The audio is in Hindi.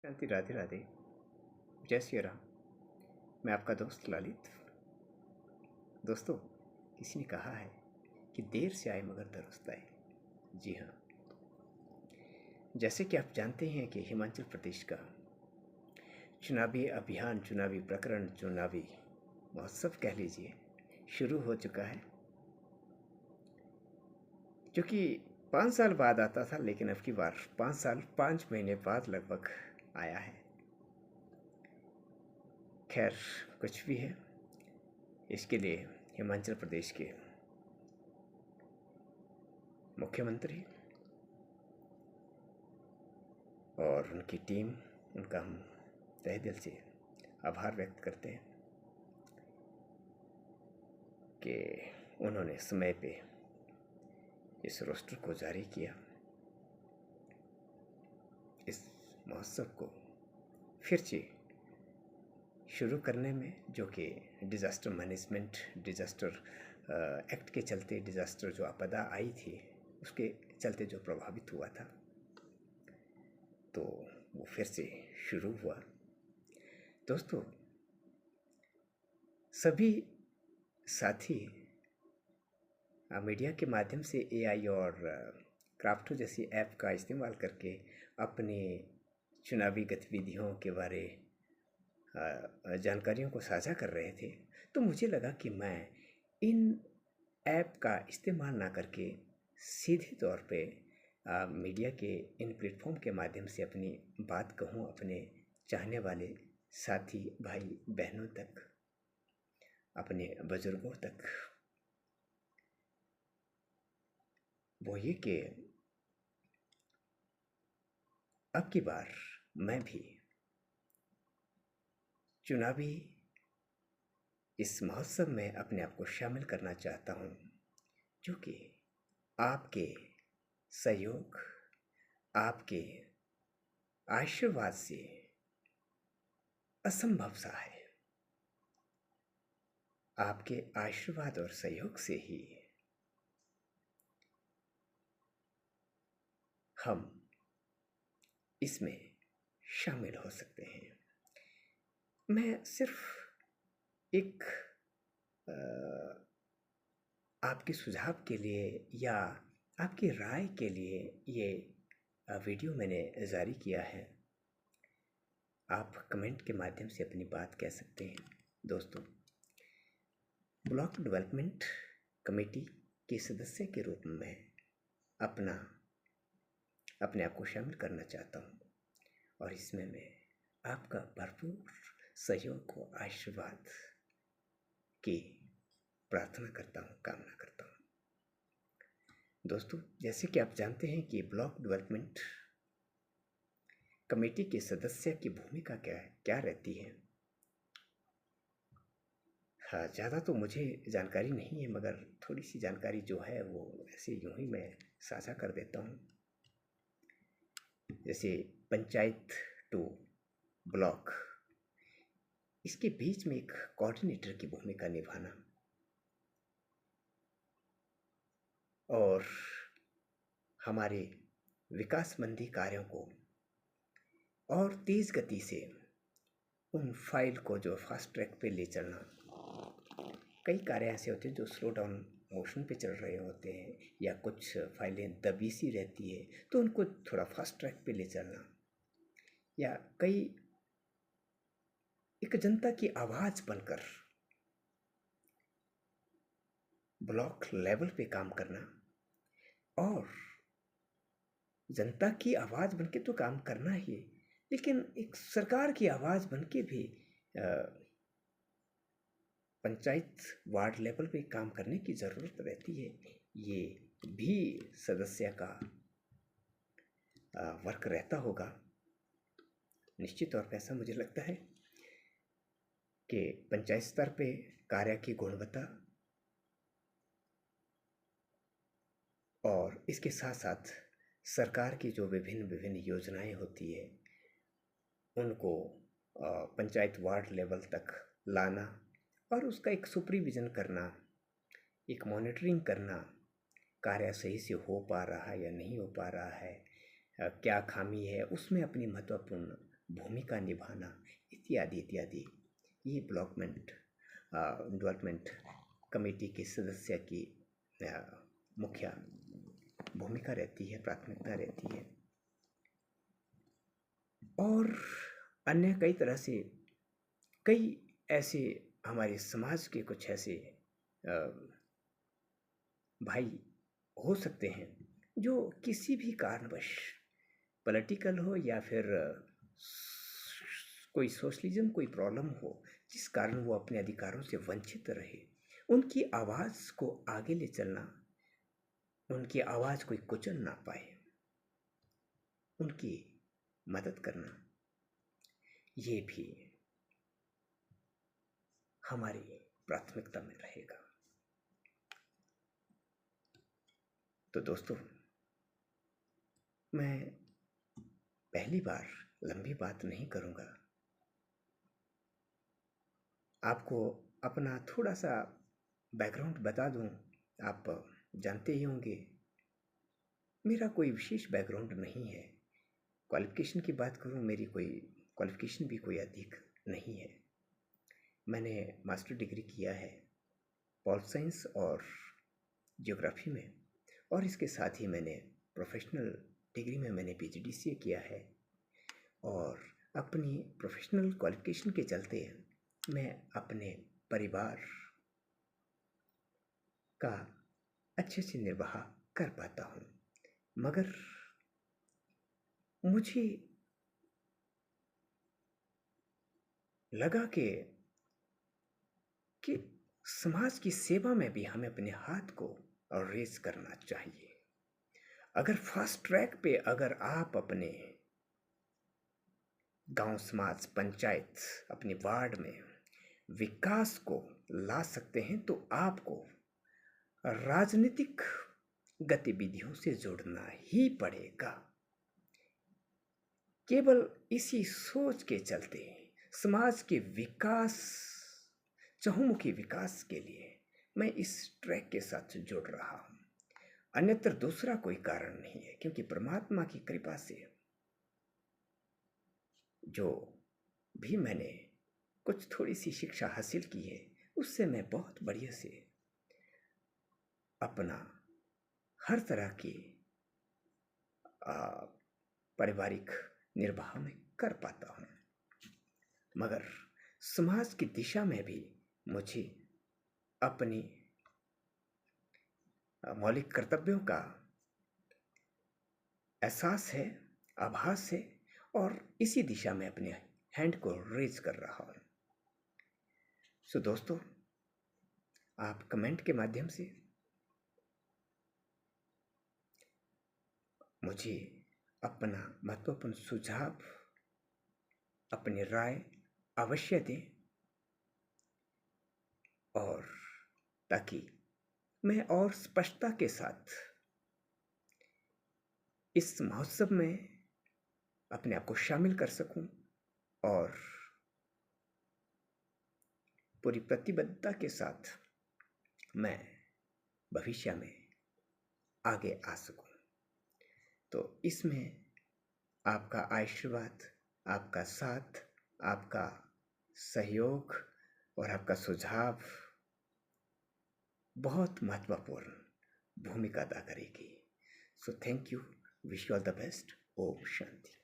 शांति। राधे राधे। जय श्री राम। मैं आपका दोस्त ललित। दोस्तों, किसी ने कहा है कि देर से आए मगर दुरुस्त आए। जी हाँ, जैसे कि आप जानते हैं कि हिमाचल प्रदेश का चुनावी अभियान, चुनावी प्रकरण, चुनावी महोत्सव कह लीजिए, शुरू हो चुका है, जो कि 5 साल बाद आता था, लेकिन अब की बार 5 साल 5 महीने बाद लगभग आया है। खैर, कुछ भी है, इसके लिए हिमाचल प्रदेश के मुख्यमंत्री और उनकी टीम, उनका हम तहे दिल से आभार व्यक्त करते हैं कि उन्होंने समय पे इस रोस्टर को जारी किया, इस महोत्सव को फिर से शुरू करने में, जो कि डिज़ास्टर मैनेजमेंट, डिज़ास्टर एक्ट के चलते, डिज़ास्टर जो आपदा आई थी उसके चलते जो प्रभावित हुआ था, तो वो फिर से शुरू हुआ। दोस्तों, सभी साथी मीडिया के माध्यम से एआई और क्राफ्टो जैसी ऐप का इस्तेमाल करके अपने चुनावी गतिविधियों के बारे जानकारियों को साझा कर रहे थे, तो मुझे लगा कि मैं इन ऐप का इस्तेमाल ना करके सीधे तौर पे मीडिया के इन प्लेटफॉर्म के माध्यम से अपनी बात कहूँ अपने चाहने वाले साथी भाई बहनों तक, अपने बुजुर्गों तक। वो ये कि अब की बार मैं भी चुनावी इस महोत्सव में अपने आप को शामिल करना चाहता हूँ, जो कि आपके सहयोग, आपके आशीर्वाद से असंभव सा है। आपके आशीर्वाद और सहयोग से ही हम इसमें शामिल हो सकते हैं। मैं सिर्फ एक आपके सुझाव के लिए या आपकी राय के लिए ये वीडियो मैंने जारी किया है। आप कमेंट के माध्यम से अपनी बात कह सकते हैं। दोस्तों, ब्लॉक डेवलपमेंट कमेटी के सदस्य के रूप में अपने आप को शामिल करना चाहता हूँ, और इसमें मैं आपका भरपूर सहयोग व आशीर्वाद की प्रार्थना करता हूँ, कामना करता हूँ। दोस्तों, जैसे कि आप जानते हैं कि ब्लॉक डेवलपमेंट कमेटी के सदस्य की भूमिका क्या रहती है। हाँ, ज़्यादा तो मुझे जानकारी नहीं है, मगर थोड़ी सी जानकारी जो है वो ऐसे यूँ ही मैं साझा कर देता हूँ। जैसे पंचायत टू ब्लॉक, इसके बीच में एक कोऑर्डिनेटर की भूमिका निभाना और हमारे विकासमंदी कार्यों को और तेज़ गति से उन फाइल को जो फास्ट ट्रैक पे ले चलना। कई कार्य ऐसे होते हैं जो स्लो डाउन मोशन पे चल रहे होते हैं, या कुछ फाइलें दबी सी रहती है, तो उनको थोड़ा फास्ट ट्रैक पे ले चलना, या कई एक जनता की आवाज़ बनकर ब्लॉक लेवल पे काम करना, और जनता की आवाज़ बनके तो काम करना ही, लेकिन एक सरकार की आवाज़ बनके भी पंचायत वार्ड लेवल पे काम करने की ज़रूरत रहती है। ये भी सदस्य का वर्क रहता होगा। निश्चित तौर पर ऐसा मुझे लगता है कि पंचायत स्तर पे कार्य की गुणवत्ता और इसके साथ साथ सरकार की जो विभिन्न योजनाएं होती है उनको पंचायत वार्ड लेवल तक लाना और उसका एक सुपरविज़न करना, एक मॉनिटरिंग करना, कार्य सही से हो पा रहा है या नहीं हो पा रहा है, क्या खामी है, उसमें अपनी महत्वपूर्ण भूमिका निभाना इत्यादि इत्यादि, ये डेवलपमेंट कमेटी के सदस्य की मुख्य भूमिका रहती है, प्राथमिकता रहती है। और अन्य कई तरह से कई ऐसे हमारे समाज के कुछ ऐसे भाई हो सकते हैं जो किसी भी कारणवश, पॉलिटिकल हो या फिर कोई सोशलिज्म, कोई प्रॉब्लम हो, जिस कारण वो अपने अधिकारों से वंचित रहे, उनकी आवाज़ को आगे ले चलना, उनकी आवाज़ कोई कुचल ना पाए, उनकी मदद करना, ये भी हमारी प्राथमिकता में रहेगा। तो दोस्तों, मैं पहली बार लंबी बात नहीं करूँगा, आपको अपना थोड़ा सा बैकग्राउंड बता दूँ। आप जानते ही होंगे मेरा कोई विशेष बैकग्राउंड नहीं है। क्वालिफ़िकेशन की बात करूँ, मेरी कोई क्वालिफ़िकेशन भी कोई अधिक नहीं है। मैंने मास्टर डिग्री किया है पॉल साइंस और ज्योग्राफी में, और इसके साथ ही मैंने प्रोफेशनल डिग्री में मैंने PhD किया है। और अपनी प्रोफेशनल क्वालिफ़िकेशन के चलते मैं अपने परिवार का अच्छे से निर्वाह कर पाता हूँ। मगर मुझे लगा कि समाज की सेवा में भी हमें अपने हाथ को रेज करना चाहिए। अगर फास्ट ट्रैक पे अगर आप अपने गांव, समाज, पंचायत, अपने वार्ड में विकास को ला सकते हैं तो आपको राजनीतिक गतिविधियों से जुड़ना ही पड़ेगा। केवल इसी सोच के चलते समाज के विकास, चहुमुखी विकास के लिए मैं इस ट्रैक के साथ जुड़ रहा हूँ। अन्यत्र दूसरा कोई कारण नहीं है, क्योंकि परमात्मा की कृपा से जो भी मैंने कुछ थोड़ी सी शिक्षा हासिल की है, उससे मैं बहुत बढ़िया से अपना हर तरह की पारिवारिक निर्वाह में कर पाता हूँ। मगर समाज की दिशा में भी मुझे अपनी मौलिक कर्तव्यों का एहसास है, आभास है, और इसी दिशा में अपने हैंड को रेज कर रहा हूँ। सो दोस्तों, आप कमेंट के माध्यम से मुझे अपना महत्वपूर्ण सुझाव, अपनी राय अवश्य दें, और ताकि मैं और स्पष्टता के साथ इस महोत्सव में अपने आप को शामिल कर सकूं और पूरी प्रतिबद्धता के साथ मैं भविष्य में आगे आ सकूं। तो इसमें आपका आशीर्वाद, आपका साथ, आपका सहयोग और आपका सुझाव बहुत महत्वपूर्ण भूमिका अदा करेगी। So thank you, wish you all the best. ओम शांति।